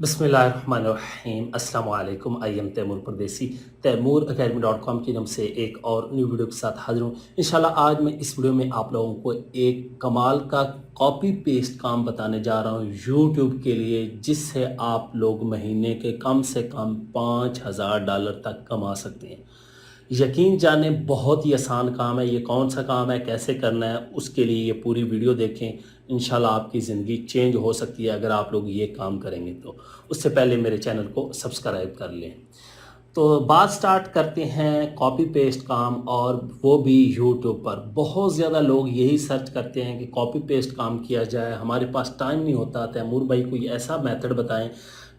बिस्मिल्लाहिर्रहमानिर्रहीम अस्सलाम वालेकुम। आई एम तैमूर परदेसी तैमूर academy.com की नाम से एक और न्यू वीडियो के साथ हाजिर हूँ। इंशाल्लाह आज मैं इस वीडियो में आप लोगों को एक कमाल का कॉपी पेस्ट काम बताने जा रहा हूँ यूट्यूब के लिए, जिससे आप लोग महीने के कम से कम $5000 तक कमा सकते हैं। यकीन जाने बहुत ही आसान काम है। ये कौन सा काम है, कैसे करना है, उसके लिए ये पूरी वीडियो देखें। इंशाल्लाह आपकी ज़िंदगी चेंज हो सकती है अगर आप लोग ये काम करेंगे तो। उससे पहले मेरे चैनल को सब्सक्राइब कर लें। तो बात स्टार्ट करते हैं कॉपी पेस्ट काम, और वो भी यूट्यूब पर। बहुत ज़्यादा लोग यही सर्च करते हैं कि कॉपी पेस्ट काम किया जाए, हमारे पास टाइम नहीं होता। तैमूर भाई कोई ऐसा मेथड बताएं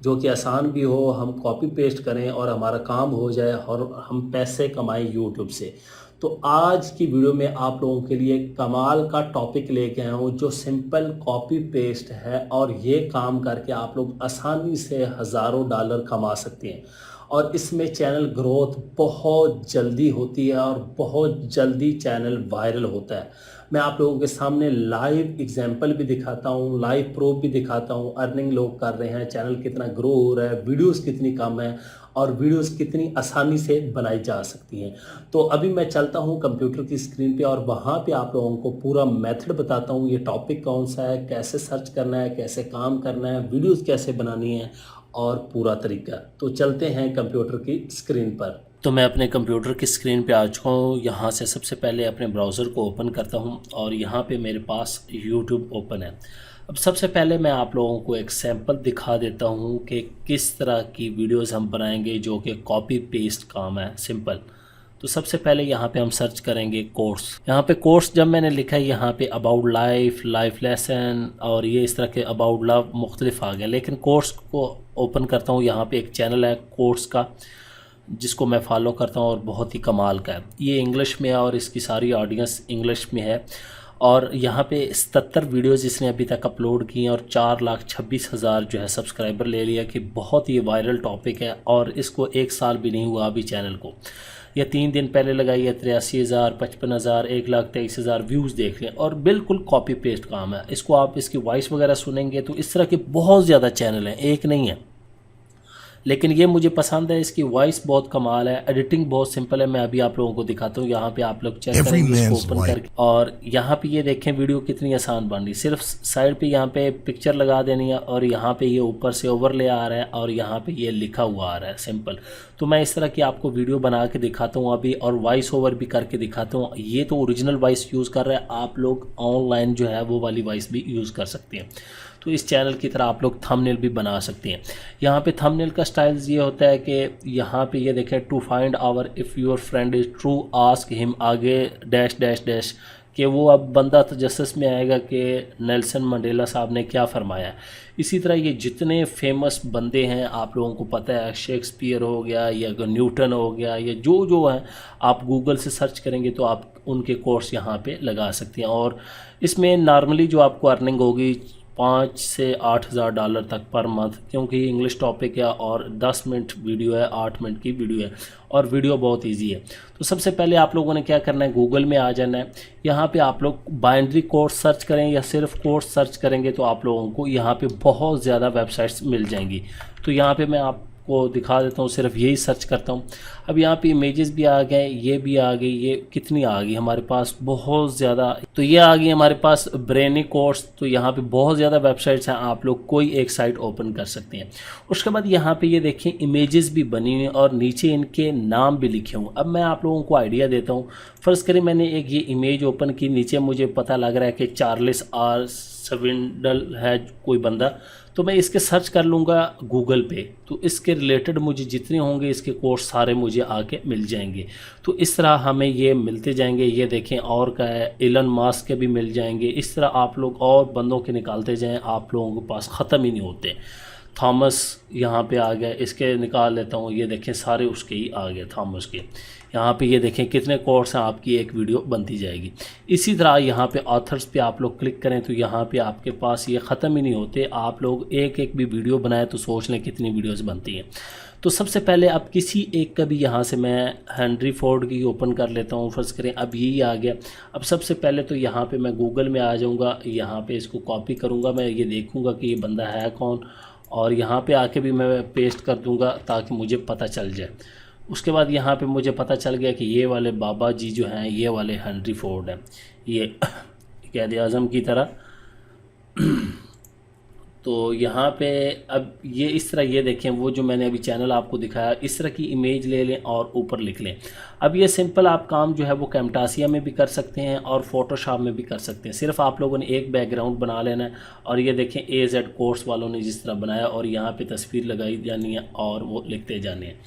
जो कि आसान भी हो, हम कॉपी पेस्ट करें और हमारा काम हो जाए और हम पैसे कमाएं यूट्यूब से। तो आज की वीडियो में आप लोगों के लिए कमाल का टॉपिक लेके आया हूँ जो सिंपल कॉपी पेस्ट है, और ये काम करके आप लोग आसानी से हज़ारों डॉलर कमा सकते हैं। और इसमें चैनल ग्रोथ बहुत जल्दी होती है और बहुत जल्दी चैनल वायरल होता है। मैं आप लोगों के सामने लाइव एग्जांपल भी दिखाता हूँ, लाइव प्रूफ भी दिखाता हूँ। अर्निंग लोग कर रहे हैं, चैनल कितना ग्रो हो रहा है, वीडियोस कितनी कम है और वीडियोस कितनी आसानी से बनाई जा सकती हैं। तो अभी मैं चलता हूँ कंप्यूटर की स्क्रीन पे और वहाँ पे आप लोगों को पूरा मेथड बताता हूँ। ये टॉपिक कौन सा है, कैसे सर्च करना है, कैसे काम करना है, वीडियोस कैसे बनानी है और पूरा तरीका। तो चलते हैं कंप्यूटर की स्क्रीन पर। तो मैं अपने कंप्यूटर की स्क्रीन पे आ चुका हूँ। यहाँ से सबसे पहले अपने ब्राउज़र को ओपन करता हूँ और यहाँ पे मेरे पास यूट्यूब ओपन है। अब सबसे पहले मैं आप लोगों को एक सैंपल दिखा देता हूँ कि किस तरह की वीडियोस हम बनाएंगे जो कि कॉपी पेस्ट काम है, सिंपल। तो सबसे पहले यहाँ पे हम सर्च करेंगे कोर्स। यहाँ पे कोर्स जब मैंने लिखा है यहाँ पे अबाउट लाइफ, लाइफ लेसन और ये इस तरह के अबाउट लव मुख्तलिफ आ गए। लेकिन कोर्स को ओपन करता हूँ, यहाँ पे एक चैनल है कोर्स का जिसको मैं फॉलो करता हूँ और बहुत ही कमाल का है। ये इंग्लिश में है और इसकी सारी ऑडियंस इंग्लिश में है। और यहाँ पे 77 वीडियोज़ इसने अभी तक अपलोड की हैं और 4,26,000 जो है सब्सक्राइबर ले लिया, कि बहुत ही वायरल टॉपिक है। और इसको 1 साल भी नहीं हुआ अभी चैनल को। यह 3 दिन पहले लगाई है, 83,000, 55,000, 1,23,000 व्यूज़ देख लें। और बिल्कुल कॉपी पेस्ट काम है। इसको आप इसकी वॉइस वगैरह सुनेंगे तो इस तरह के बहुत ज़्यादा चैनल हैं, एक नहीं है। लेकिन ये मुझे पसंद है, इसकी वॉइस बहुत कमाल है, एडिटिंग बहुत सिंपल है। मैं अभी आप लोगों को दिखाता हूँ। यहाँ पे आप लोग चेक करेंगे इसको ओपन करके, और यहाँ पे ये देखें वीडियो कितनी आसान बन रही। सिर्फ साइड पे यहाँ पे पिक्चर लगा देनी है और यहाँ पे ये ऊपर से ओवरले आ रहा है और यहाँ पे ये लिखा हुआ आ रहा है, सिंपल। तो मैं इस तरह की आपको वीडियो बना के दिखाता हूँ अभी, और वॉइस ओवर भी करके दिखाता हूँ। ये तो ओरिजिनल वॉइस यूज़ कर रहा है, आप लोग ऑनलाइन जो है वो वाली वॉइस भी यूज़ कर सकते हैं। तो इस चैनल की तरह आप लोग थंबनेल भी बना सकते हैं। यहाँ पे थंबनेल का स्टाइल ये होता है कि यहाँ पे ये देखें, to find our if your friend is true ask him, आगे डैश डैश डैश, कि वो अब बंदा तजस्सुस में आएगा कि नेल्सन मंडेला साहब ने क्या फरमाया है। इसी तरह ये जितने फेमस बंदे हैं आप लोगों को पता है, शेक्सपियर हो गया या न्यूटन हो गया, या जो जो हैं आप गूगल से सर्च करेंगे तो आप उनके कोर्स यहाँ पे लगा सकते हैं। और इसमें नॉर्मली जो आपको अर्निंग होगी 5 से 8,000 डॉलर तक पर मंथ, क्योंकि इंग्लिश टॉपिक है और 10 मिनट वीडियो है, 8 मिनट की वीडियो है और वीडियो बहुत इजी है। तो सबसे पहले आप लोगों ने क्या करना है, गूगल में आ जाना है। यहाँ पे आप लोग बाइनरी कोर्स सर्च करें या सिर्फ कोर्स सर्च करेंगे तो आप लोगों को यहाँ पे बहुत ज़्यादा वेबसाइट्स मिल जाएंगी। तो यहाँ पे मैं आपको दिखा देता हूँ, सिर्फ यही सर्च करता हूँ। अब यहाँ पे इमेजेस भी आ गए, ये भी आ गई, ये कितनी आ गई हमारे पास, बहुत ज़्यादा। तो ये आ गई हमारे पास ब्रेनी कोर्स। तो यहाँ पे बहुत ज़्यादा वेबसाइट्स हैं, आप लोग कोई एक साइट ओपन कर सकते हैं। उसके बाद यहाँ पे ये देखें इमेजेस भी बनी हुई और नीचे इनके नाम भी लिखे हुए। अब मैं आप लोगों को आइडिया देता हूँ। फ़र्ज़ करें मैंने एक ये इमेज ओपन की, नीचे मुझे पता लग रहा है कि चार्ल्स आर स्विंडल है कोई बंदा, तो मैं इसके सर्च कर लूँगा गूगल पे। तो इसके रिलेटेड मुझे जितने होंगे इसके कोर्स सारे मुझे आके मिल जाएंगे। तो इस तरह हमें ये मिलते जाएंगे। ये देखें और का है, एलन मास्क के भी मिल जाएंगे। इस तरह आप लोग और बंदों के निकालते जाएं, आप लोगों के पास ख़त्म ही नहीं होते। थॉमस यहाँ पे आ गए, इसके निकाल लेता हूँ। ये देखें सारे उसके ही आ गए, थॉमस के। यहाँ पे ये देखें कितने कोर्स हैं, आपकी एक वीडियो बनती जाएगी। इसी तरह यहाँ पे ऑथर्स पे आप लोग क्लिक करें तो यहाँ पे आपके पास ये ख़त्म ही नहीं होते। आप लोग एक एक भी वीडियो बनाए तो सोच लें कितनी वीडियोस बनती हैं। तो सबसे पहले अब किसी एक का भी यहाँ से मैं हेनरी फोर्ड की ओपन कर लेता हूँ। फ़र्ज़ करें अब यही आ गया। अब सबसे पहले तो यहाँ पे मैं गूगल में आ जाऊँगा, यहाँ पे इसको कॉपी करूँगा, मैं ये देखूँगा कि ये बंदा है कौन, और यहाँ पे आके भी मैं पेस्ट कर दूँगा ताकि मुझे पता चल जाए। उसके बाद यहाँ पे मुझे पता चल गया कि ये वाले बाबा जी जो हैं ये वाले हेनरी फोर्ड हैं, ये क़ायद आज़म की तरह। तो यहाँ पे अब ये इस तरह, ये देखें वो जो मैंने अभी चैनल आपको दिखाया, इस तरह की इमेज ले लें और ऊपर लिख लें। अब ये सिंपल आप काम जो है वो कैमटासिया में भी कर सकते हैं और फोटोशॉप में भी कर सकते हैं। सिर्फ आप लोगों ने एक बैकग्राउंड बना लेना है और ये देखें AZ कोर्स वालों ने जिस तरह बनाया और यहाँ पे तस्वीर लगाई जानी है और वो लिखते जाने हैं।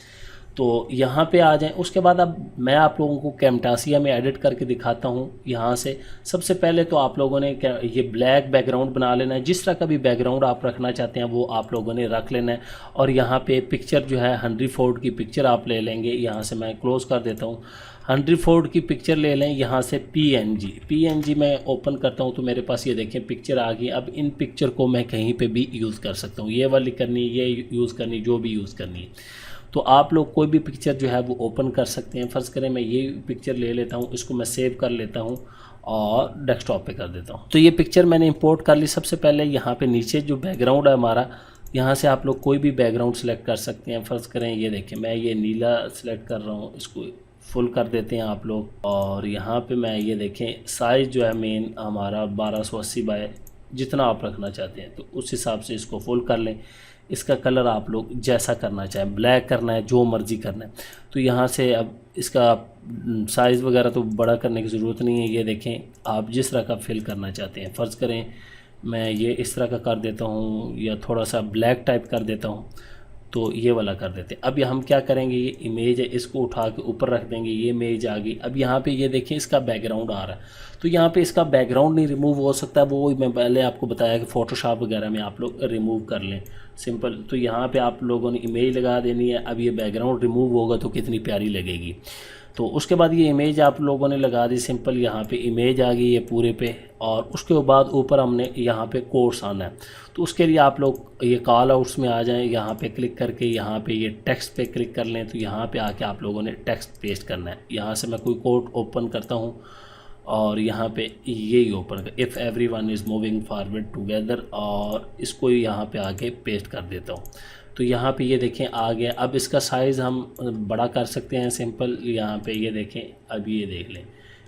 तो यहाँ पे आ जाएं। उसके बाद अब मैं आप लोगों को कैमटासिया में एडिट करके दिखाता हूँ। यहाँ से सबसे पहले तो आप लोगों ने ये ब्लैक बैकग्राउंड बना लेना है। जिस तरह का भी बैकग्राउंड आप रखना चाहते हैं वो आप लोगों ने रख लेना है। और यहाँ पे पिक्चर जो है हेनरी फोर्ड की पिक्चर आप ले लेंगे। यहाँ से मैं क्लोज कर देता हूँ। हेनरी फोर्ड की पिक्चर ले लें। यहाँ से PNG मैं ओपन करता हूँ तो मेरे पास ये देखें पिक्चर आ गई। अब इन पिक्चर को मैं कहीं पे भी यूज़ कर सकता हूँ। ये वाली करनी, ये यूज़ करनी, जो भी यूज़ करनी है। तो आप लोग कोई भी पिक्चर जो है वो ओपन कर सकते हैं। फ़र्ज़ करें मैं ये पिक्चर ले लेता हूँ, इसको मैं सेव कर लेता हूँ और डेस्कटॉप पे कर देता हूँ। तो ये पिक्चर मैंने इंपोर्ट कर ली। सबसे पहले यहाँ पे नीचे जो बैकग्राउंड है हमारा, यहाँ से आप लोग कोई भी बैकग्राउंड सेलेक्ट कर सकते हैं। फ़र्ज़ करें ये देखें मैं ये नीला सेलेक्ट कर रहा हूँ, इसको फुल कर देते हैं आप लोग। और यहाँ पे मैं ये देखें साइज़ जो है मेन हमारा 1280 बाय जितना आप रखना चाहते हैं तो उस हिसाब से इसको फुल कर लें। इसका कलर आप लोग जैसा करना चाहें, ब्लैक करना है, जो मर्ज़ी करना है। तो यहाँ से अब इसका साइज़ वगैरह तो बड़ा करने की ज़रूरत नहीं है। ये देखें आप जिस तरह का फिल करना चाहते हैं। फ़र्ज़ करें मैं ये इस तरह का कर देता हूँ या थोड़ा सा ब्लैक टाइप कर देता हूँ, तो ये वाला कर देते हैं। अब हम क्या करेंगे, ये इमेज है इसको उठा के ऊपर रख देंगे। ये इमेज आ गई। अब यहाँ पे ये देखें इसका बैकग्राउंड आ रहा है। तो यहाँ पे इसका बैकग्राउंड नहीं रिमूव हो सकता, वो मैं पहले आपको बताया कि फ़ोटोशॉप वगैरह में आप लोग रिमूव कर लें सिंपल। तो यहाँ पे आप लोगों ने इमेज लगा देनी है। अब ये बैकग्राउंड रिमूव होगा तो कितनी प्यारी लगेगी। तो उसके बाद ये इमेज आप लोगों ने लगा दी सिंपल। यहाँ पे इमेज आ गई है पूरे पे। और उसके बाद ऊपर हमने यहाँ पे कोर्स आना है। तो उसके लिए आप लोग ये कॉल आउट्स में आ जाएं। यहाँ पे क्लिक करके यहाँ पे ये टेक्स्ट पे क्लिक कर लें। तो यहाँ पे आके आप लोगों ने टेक्स्ट पेस्ट करना है। यहाँ से मैं कोई कोड ओपन करता हूँ और यहाँ पे यही ओपन कर, if everyone is moving forward together, और इसको यहाँ पे आके पेस्ट कर देता हूँ। तो यहाँ पे ये देखें आ गया। अब इसका साइज़ हम बड़ा कर सकते हैं सिंपल। यहाँ पे ये देखें, अब ये देख लें,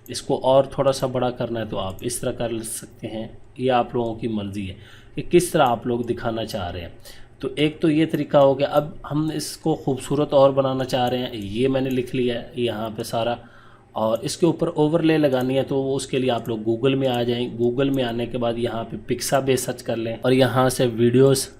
इसको और थोड़ा सा बड़ा करना है तो आप इस तरह कर सकते हैं। ये आप लोगों की मर्ज़ी है कि किस तरह आप लोग दिखाना चाह रहे हैं। तो एक तो ये तरीका हो गया। अब हम इसको खूबसूरत और बनाना चाह रहे हैं। ये मैंने लिख लिया है यहाँ पे सारा, और इसके ऊपर ओवरले लगानी है तो उसके लिए आप लोग गूगल में आ जाएं। गूगल में आने के बाद यहाँ पे पिक्साबेस सर्च कर लें और यहाँ से वीडियोस,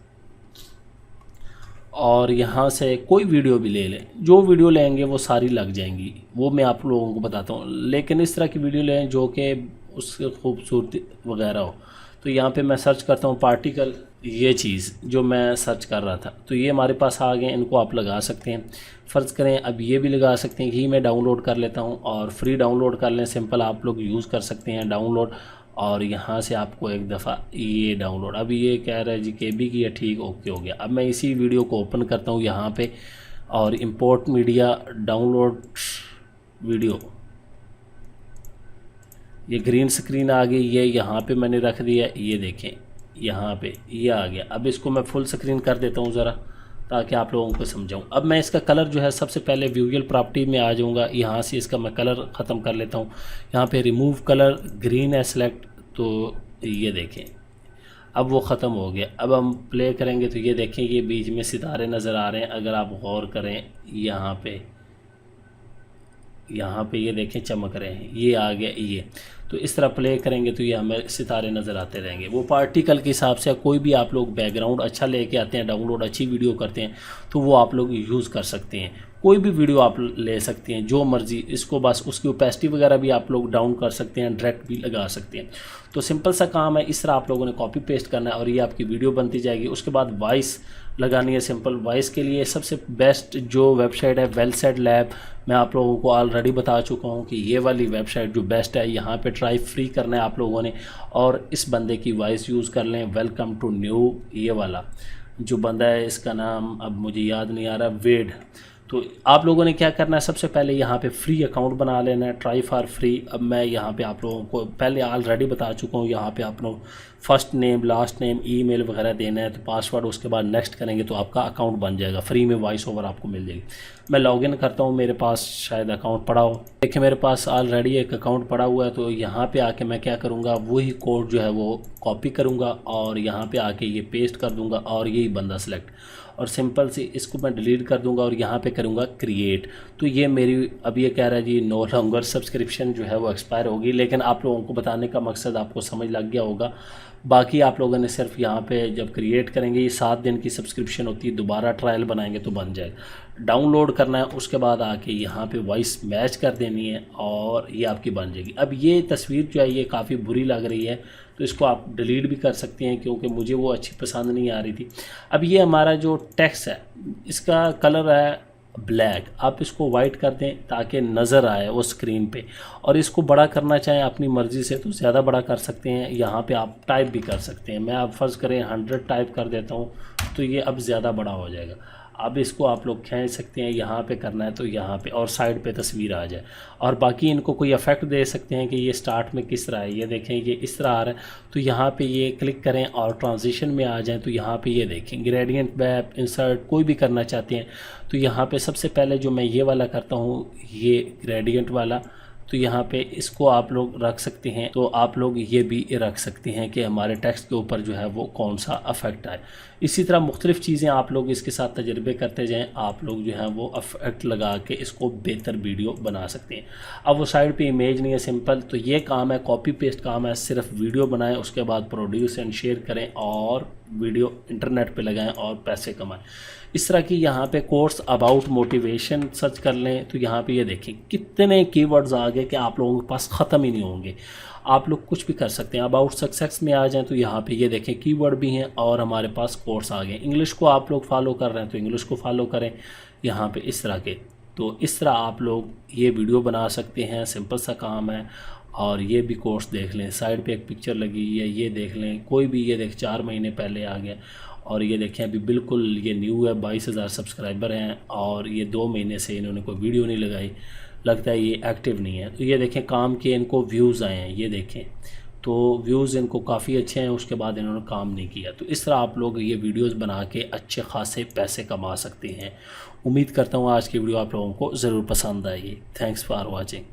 और यहाँ से कोई वीडियो भी ले लें। जो वीडियो लेंगे वो सारी लग जाएंगी, वो मैं आप लोगों को बताता हूँ। लेकिन इस तरह की वीडियो लें जो कि उसकी खूबसूरती वगैरह हो। तो यहाँ पे मैं सर्च करता हूँ पार्टिकल, ये चीज़ जो मैं सर्च कर रहा था तो ये हमारे पास आ गए। इनको आप लगा सकते हैं। फ़र्ज़ करें अब ये भी लगा सकते हैं। ये मैं डाउनलोड कर लेता हूँ और फ्री डाउनलोड कर लें सिंपल। आप लोग यूज़ कर सकते हैं डाउनलोड। और यहाँ से आपको एक दफ़ा ये डाउनलोड, अब ये कह रहा है जी KB की है, ठीक ओके हो गया। अब मैं इसी वीडियो को ओपन करता हूँ यहाँ पे और इंपोर्ट मीडिया डाउनलोड वीडियो, ये ग्रीन स्क्रीन आ गई। ये यहाँ पे मैंने रख दिया, ये देखें यहाँ पे ये आ गया। अब इसको मैं फुल स्क्रीन कर देता हूँ ज़रा ताकि आप लोगों को समझाऊँ। अब मैं इसका कलर जो है सबसे पहले विजुअल प्रॉपर्टी में आ जाऊँगा। यहाँ से इसका मैं कलर ख़त्म कर लेता हूँ। यहाँ पे रिमूव कलर ग्रीन है सेलेक्ट, तो ये देखें अब वो ख़त्म हो गया। अब हम प्ले करेंगे तो ये देखें ये बीच में सितारे नज़र आ रहे हैं। अगर आप गौर करें यहाँ पे ये देखें चमक रहे हैं, ये आ गया ये। तो इस तरह प्ले करेंगे तो ये हमें सितारे नज़र आते रहेंगे। वो पार्टिकल के हिसाब से कोई भी आप लोग बैकग्राउंड अच्छा लेके आते हैं, डाउनलोड अच्छी वीडियो करते हैं तो वो आप लोग यूज़ कर सकते हैं। कोई भी वीडियो आप ले सकते हैं जो मर्ज़ी। इसको बस उसकी ओपेसिटी वगैरह भी आप लोग डाउन कर सकते हैं, डायरेक्ट भी लगा सकते हैं। तो सिंपल सा काम है। इस तरह आप लोगों ने कॉपी पेस्ट करना है और ये आपकी वीडियो बनती जाएगी। उसके बाद वॉइस लगानी है सिंपल। वॉइस के लिए सबसे बेस्ट जो वेबसाइट है वेलसेट लैब, मैं आप लोगों को ऑलरेडी बता चुका हूँ कि ये वाली वेबसाइट जो बेस्ट है। यहाँ पे ट्राई फ्री करना है आप लोगों ने और इस बंदे की वॉइस यूज़ कर लें। वेलकम टू न्यू, ये वाला जो बंदा है इसका नाम अब मुझे याद नहीं आ रहा, तो आप लोगों ने क्या करना है, सबसे पहले यहाँ पे फ्री अकाउंट बना लेना है, ट्राई फॉर फ्री। अब मैं यहाँ पे आप लोगों को पहले ऑलरेडी बता चुका हूँ, यहाँ पे आप लोग first name, last name, email वगैरह देना है, तो पासवर्ड उसके बाद नेक्स्ट करेंगे तो आपका अकाउंट बन जाएगा, फ्री में वॉइस ओवर आपको मिल जाएगी। मैं लॉगिन करता हूँ, मेरे पास शायद अकाउंट पड़ा हो, देखिए मेरे पास ऑलरेडी एक अकाउंट पड़ा हुआ है। तो यहाँ पे आके मैं क्या करूँगा, वही कोड जो है वो कॉपी करूँगा और यहाँ पे आके ये पेस्ट कर दूँगा और यही बंदा सेलेक्ट, और सिंपल से इसको मैं डिलीट कर दूंगा और यहाँ पे करूँगा क्रिएट। तो ये मेरी अब ये कह रहा है जी नो लॉन्गर सब्सक्रिप्शन जो है वो एक्सपायर होगी, लेकिन आप लोगों को बताने का मकसद आपको समझ लग गया होगा। बाकी आप लोगों ने सिर्फ यहाँ पे जब क्रिएट करेंगे, ये 7 दिन की सब्सक्रिप्शन होती है, दोबारा ट्रायल बनाएंगे तो बन जाएगा। डाउनलोड करना है, उसके बाद आके यहाँ पे वॉइस मैच कर देनी है और ये आपकी बन जाएगी। अब ये तस्वीर जो है ये काफ़ी बुरी लग रही है, तो इसको आप डिलीट भी कर सकते हैं क्योंकि मुझे वो अच्छी पसंद नहीं आ रही थी। अब ये हमारा जो टेक्स्ट है इसका कलर है ब्लैक, आप इसको वाइट कर दें ताकि नज़र आए वो स्क्रीन पे, और इसको बड़ा करना चाहें अपनी मर्ज़ी से तो ज़्यादा बड़ा कर सकते हैं। यहाँ पे आप टाइप भी कर सकते हैं, मैं अब फ़र्ज़ करें 100 टाइप कर देता हूँ तो ये अब ज़्यादा बड़ा हो जाएगा। अब इसको आप लोग खींच सकते हैं, यहाँ पे करना है तो यहाँ पे, और साइड पे तस्वीर आ जाए। और बाकी इनको कोई इफेक्ट दे सकते हैं कि ये स्टार्ट में किस तरह है, ये देखें ये इस तरह आ रहा है, तो यहाँ पे ये क्लिक करें और ट्रांजिशन में आ जाएं। तो यहाँ पे ये देखें ग्रेडियंट मैप, इंसर्ट कोई भी करना चाहते हैं तो यहाँ पे सबसे पहले जो मैं ये वाला करता हूँ, ये ग्रेडियंट वाला, तो यहाँ पे इसको आप लोग रख सकते हैं। तो आप लोग ये भी रख सकते हैं कि हमारे टेक्स्ट के ऊपर जो है वो कौन सा अफेक्ट आए। इसी तरह मुख्तलिफ़ चीज़ें आप लोग इसके साथ तजर्बे करते जाएं, आप लोग जो है वो अफेक्ट लगा के इसको बेहतर वीडियो बना सकते हैं। अब वो साइड पे इमेज नहीं है, सिंपल, तो ये काम है कॉपी पेस्ट काम है, सिर्फ वीडियो बनाएं, उसके बाद प्रोड्यूस एंड शेयर करें और वीडियो इंटरनेट पे लगाएं और पैसे कमाएं। इस तरह की यहाँ पे कोर्स अबाउट मोटिवेशन सर्च कर लें तो यहाँ पे ये देखें कितने कीवर्ड्स आ गए कि आप लोगों के पास ख़त्म ही नहीं होंगे। आप लोग कुछ भी कर सकते हैं। अबाउट सक्सेस में आ जाएं तो यहाँ पे ये देखें कीवर्ड भी हैं और हमारे पास कोर्स आ गए। इंग्लिश को आप लोग फॉलो कर रहे हैं तो इंग्लिश को फॉलो करें यहाँ पे इस तरह के। तो इस तरह आप लोग ये वीडियो बना सकते हैं, सिंपल सा काम है। और ये भी कोर्स देख लें, साइड पे एक पिक्चर लगी हुई है, ये देख लें, कोई भी ये देख 4 महीने पहले आ गया। और ये देखें अभी बिल्कुल ये न्यू है, 22,000 सब्सक्राइबर हैं और ये 2 महीने से इन्होंने कोई वीडियो नहीं लगाई, लगता है ये एक्टिव नहीं है। तो ये देखें काम के इनको व्यूज़ आए हैं, ये देखें तो व्यूज़ इनको काफ़ी अच्छे हैं, उसके बाद इन्होंने काम नहीं किया। तो इस तरह आप लोग ये वीडियोस बना के अच्छे खासे पैसे कमा सकते हैं। उम्मीद करता हूँ आज की वीडियो आप लोगों को ज़रूर पसंद आएगी। Thanks for watching.